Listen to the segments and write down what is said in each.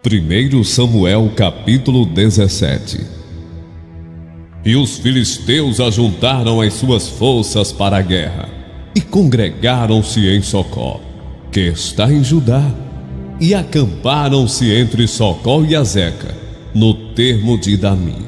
1 Samuel capítulo 17. E os filisteus ajuntaram as suas forças para a guerra, e congregaram-se em Socó, que está em Judá, e acamparam-se entre Socó e Azeca, no termo de Damim.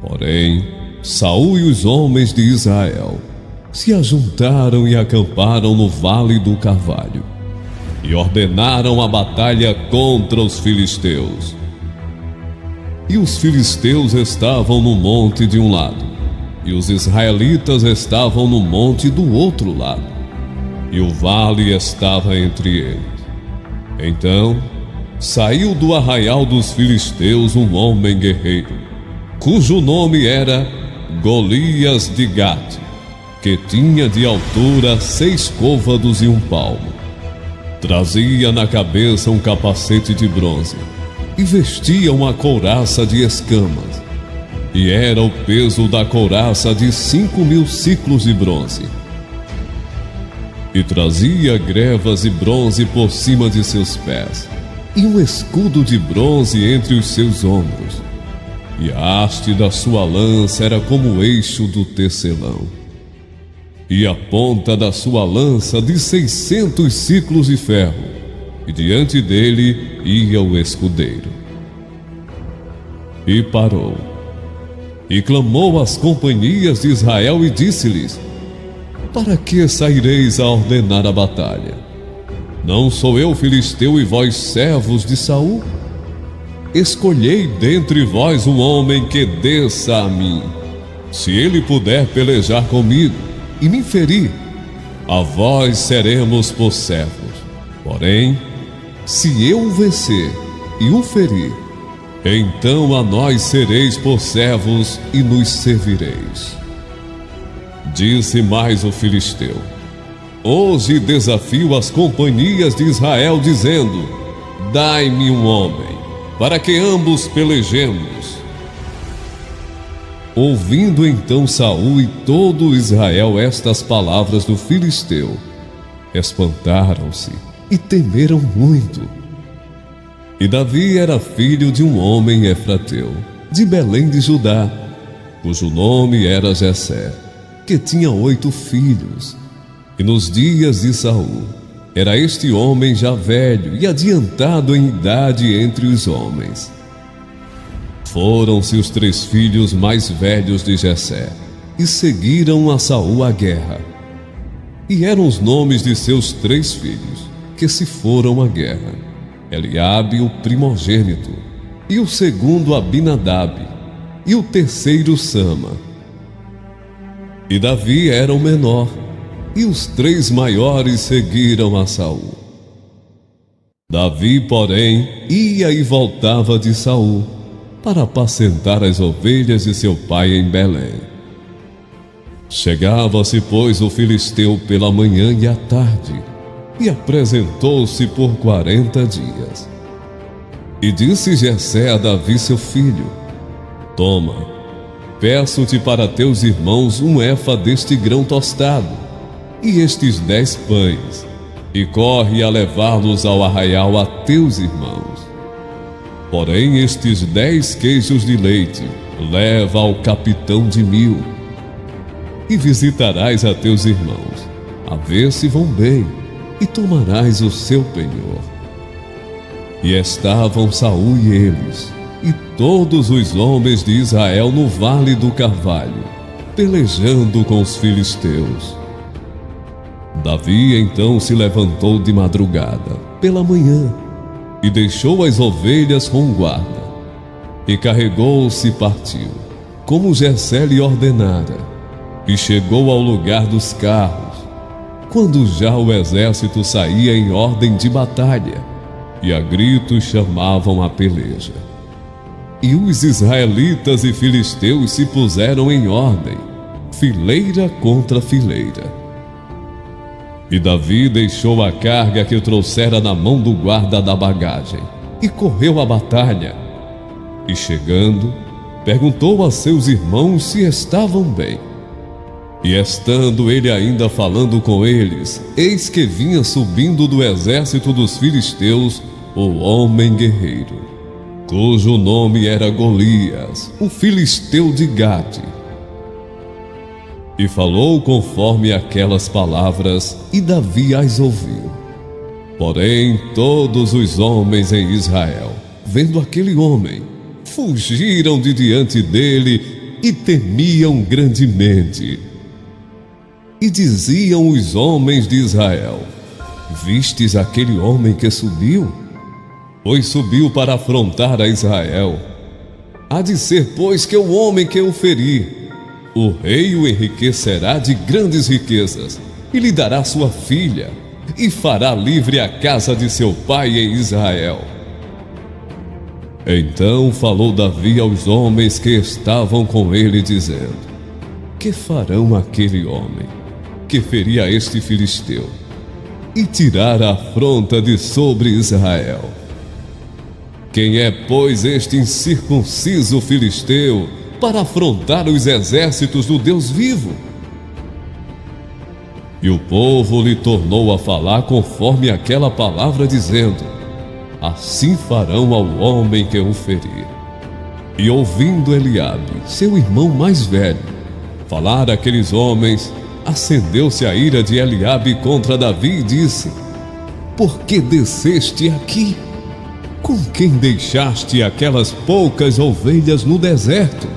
Porém, Saul e os homens de Israel se ajuntaram e acamparam no vale do Carvalho, e ordenaram a batalha contra os filisteus. E os filisteus estavam no monte de um lado, e os israelitas estavam no monte do outro lado, e o vale estava entre eles. Então saiu do arraial dos filisteus um homem guerreiro, cujo nome era Golias de Gate, que tinha de altura 6 côvados e 1 palmo. Trazia na cabeça um capacete de bronze, e vestia uma couraça de escamas, e era o peso da couraça de 5.000 siclos de bronze. E trazia grevas de bronze por cima de seus pés, e um escudo de bronze entre os seus ombros, e a haste da sua lança era como o eixo do tecelão, e a ponta da sua lança de 600 siclos de ferro, e diante dele ia o escudeiro. E parou, e clamou às companhias de Israel e disse-lhes: para que saireis a ordenar a batalha? Não sou eu filisteu e vós servos de Saul? Escolhei dentre vós um homem que desça a mim. Se ele puder pelejar comigo e me ferir, a vós seremos por servos. Porém, se eu o vencer e o ferir, então a nós sereis por servos e nos servireis. Disse mais o filisteu: hoje desafio as companhias de Israel, dizendo: dai-me um homem, para que ambos pelejemos. Ouvindo então Saul e todo Israel estas palavras do filisteu, espantaram-se e temeram muito. E Davi era filho de um homem efrateu, de Belém de Judá, cujo nome era Jessé, que tinha 8 filhos. E nos dias de Saul, era este homem já velho e adiantado em idade entre os homens. Foram-se os 3 filhos mais velhos de Jessé, e seguiram a Saul à guerra. E eram os nomes de seus 3 filhos, que se foram à guerra: Eliabe, o primogênito, e o segundo Abinadab, e o terceiro Sama. E Davi era o menor, e os 3 maiores seguiram a Saul. Davi, porém, ia e voltava de Saul, para apacentar as ovelhas de seu pai em Belém. Chegava-se, pois, o filisteu pela manhã e à tarde, e apresentou-se por 40 dias. E disse Jessé a Davi seu filho: toma, peço-te para teus irmãos um efa deste grão tostado, e estes 10 pães, e corre a levá-los ao arraial a teus irmãos. Porém estes 10 queijos de leite leva ao capitão de 1000, e visitarás a teus irmãos, a ver se vão bem, e tomarás o seu penhor. E estavam Saul e eles, e todos os homens de Israel no vale do Carvalho, pelejando com os filisteus. Davi então se levantou de madrugada, pela manhã, e deixou as ovelhas com guarda, e carregou-se e partiu, como Jessé lhe ordenara, e chegou ao lugar dos carros, quando já o exército saía em ordem de batalha, e a gritos chamavam a peleja. E os israelitas e filisteus se puseram em ordem, fileira contra fileira. E Davi deixou a carga que trouxera na mão do guarda da bagagem, e correu à batalha. E chegando, perguntou a seus irmãos se estavam bem. E estando ele ainda falando com eles, eis que vinha subindo do exército dos filisteus o homem guerreiro, cujo nome era Golias, o filisteu de Gate. E falou conforme aquelas palavras, e Davi as ouviu. Porém, todos os homens em Israel, vendo aquele homem, fugiram de diante dele e temiam grandemente. E diziam os homens de Israel: Vistes aquele homem que subiu? Pois subiu para afrontar a Israel. Há de ser, pois, que o homem que o ferir, o rei o enriquecerá de grandes riquezas, e lhe dará sua filha, e fará livre a casa de seu pai em Israel. Então falou Davi aos homens que estavam com ele, dizendo: Que farão aquele homem que feria este filisteu e tirar a afronta de sobre Israel? Quem é, pois, este incircunciso filisteu para afrontar os exércitos do Deus vivo? E o povo lhe tornou a falar conforme aquela palavra, dizendo: Assim farão ao homem que o ferir. E ouvindo Eliabe, seu irmão mais velho, falar aqueles homens, acendeu-se a ira de Eliabe contra Davi e disse: Por que desceste aqui? Com quem deixaste aquelas poucas ovelhas no deserto?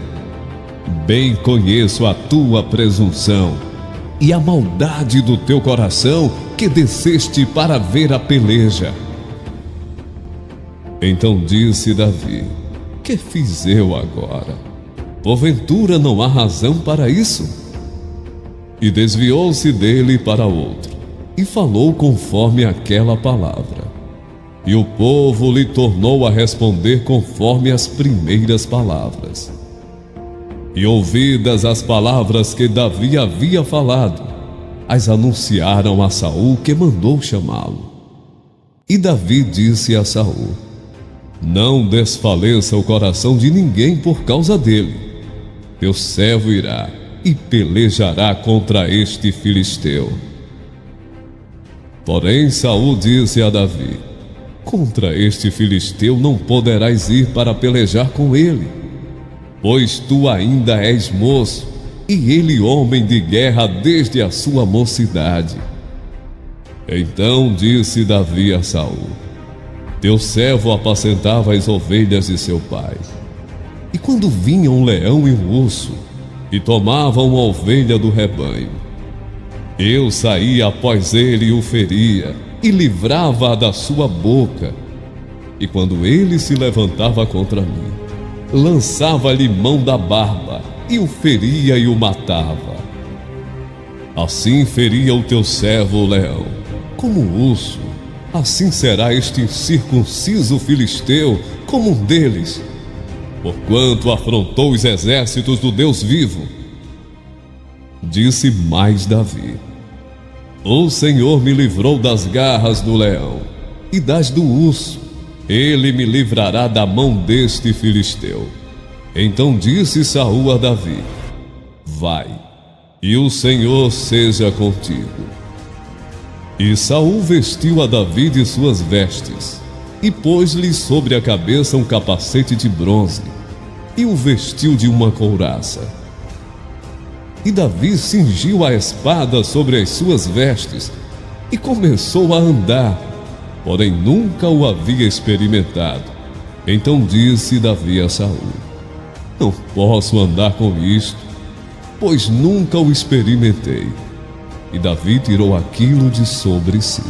Bem conheço a tua presunção e a maldade do teu coração, que desceste para ver a peleja. Então disse Davi: Que fiz eu agora? Porventura não há razão para isso? E desviou-se dele para outro, e falou conforme aquela palavra. E o povo lhe tornou a responder conforme as primeiras palavras. E ouvidas as palavras que Davi havia falado, as anunciaram a Saul, que mandou chamá-lo. E Davi disse a Saul: Não desfaleça o coração de ninguém por causa dele. Teu servo irá e pelejará contra este filisteu. Porém Saul disse a Davi: Contra este filisteu não poderás ir para pelejar com ele, pois tu ainda és moço, e ele homem de guerra desde a sua mocidade. Então disse Davi a Saul: Teu servo apacentava as ovelhas de seu pai. E quando vinha um leão e um urso, e tomavam uma ovelha do rebanho, eu saía após ele e o feria, e livrava-a da sua boca. E quando ele se levantava contra mim, lançava-lhe mão da barba, e o feria e o matava. Assim feria o teu servo o leão, como o urso, assim será este incircunciso filisteu como um deles, porquanto afrontou os exércitos do Deus vivo. Disse mais Davi: O Senhor me livrou das garras do leão e das do urso, ele me livrará da mão deste filisteu. Então disse Saul a Davi: Vai, e o Senhor seja contigo. E Saul vestiu a Davi de suas vestes, e pôs-lhe sobre a cabeça um capacete de bronze, e o vestiu de uma couraça. E Davi cingiu a espada sobre as suas vestes, e começou a andar, porém nunca o havia experimentado. Então disse Davi a Saul: Não posso andar com isto, pois nunca o experimentei. E Davi tirou aquilo de sobre si.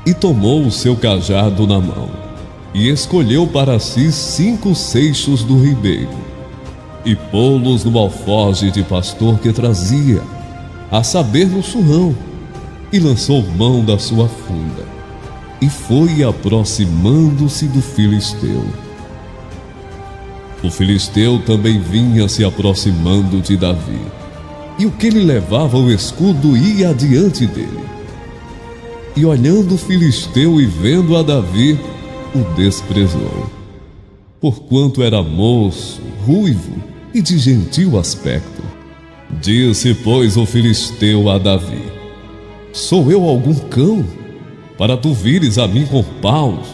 E tomou o seu cajado na mão, e escolheu para si 5 seixos do ribeiro, e pô-los no alforje de pastor que trazia, a saber, no surrão, e lançou mão da sua funda, e foi aproximando-se do filisteu. O filisteu também vinha se aproximando de Davi, e o que lhe levava o escudo ia adiante dele. E olhando o filisteu e vendo a Davi, o desprezou, porquanto era moço, ruivo e de gentil aspecto. Disse, pois, o filisteu a Davi: Sou eu algum cão, para tu vires a mim com paus.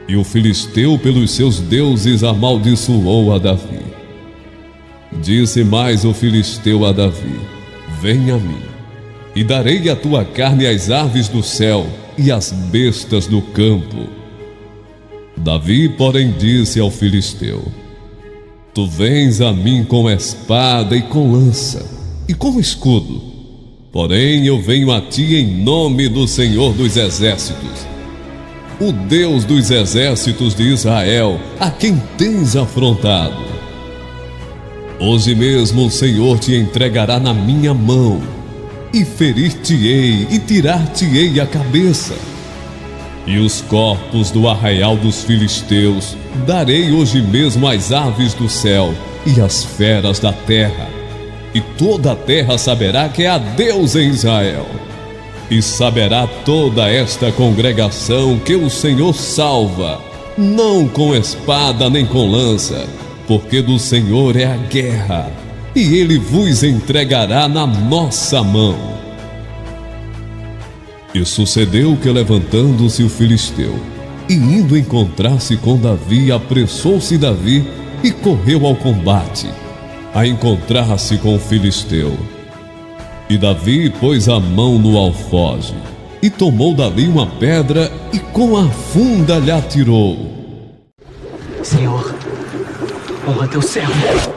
E o filisteu pelos seus deuses amaldiçoou a Davi. Disse mais o filisteu a Davi: vem a mim, e darei a tua carne às aves do céu e às bestas do campo. Davi, porém, disse ao filisteu: tu vens a mim com espada e com lança, e com escudo, porém eu venho a ti em nome do Senhor dos Exércitos, o Deus dos exércitos de Israel, a quem tens afrontado. Hoje mesmo o Senhor te entregará na minha mão, e ferir-te-ei e tirar-te-ei a cabeça. E os corpos do arraial dos filisteus darei hoje mesmo às aves do céu e às feras da terra, e toda a terra saberá que há Deus em Israel. E saberá toda esta congregação que o Senhor salva, não com espada nem com lança, porque do Senhor é a guerra, e Ele vos entregará na nossa mão. E sucedeu que, levantando-se o filisteu e indo encontrar-se com Davi, apressou-se Davi e correu ao combate, a encontrar-se com o filisteu. E Davi pôs a mão no alfoge, e tomou dali uma pedra, e com a funda lhe atirou. Senhor, honra teu servo.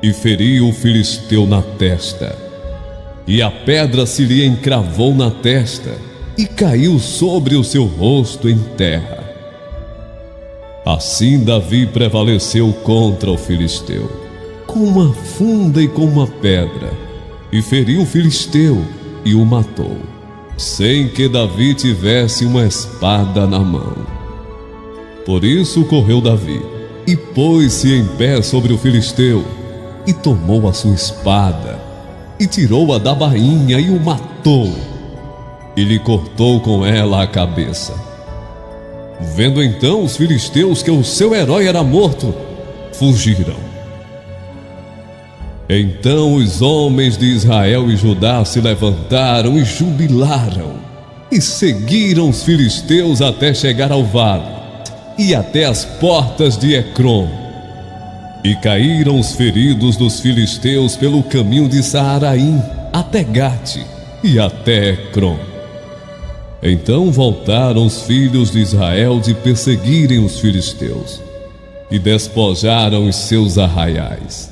E feriu o filisteu na testa, e a pedra se lhe encravou na testa, e caiu sobre o seu rosto em terra. Assim Davi prevaleceu contra o filisteu, com uma funda e com uma pedra, e feriu o filisteu e o matou, sem que Davi tivesse uma espada na mão. Por isso correu Davi, e pôs-se em pé sobre o filisteu, e tomou a sua espada, e tirou-a da bainha, e o matou, e lhe cortou com ela a cabeça. Vendo então os filisteus que o seu herói era morto, fugiram. Então os homens de Israel e Judá se levantaram e jubilaram, e seguiram os filisteus até chegar ao vale, e até as portas de Ecrom. E caíram os feridos dos filisteus pelo caminho de Saaraim, até Gate e até Ecrom. Então voltaram os filhos de Israel de perseguirem os filisteus, e despojaram os seus arraiais.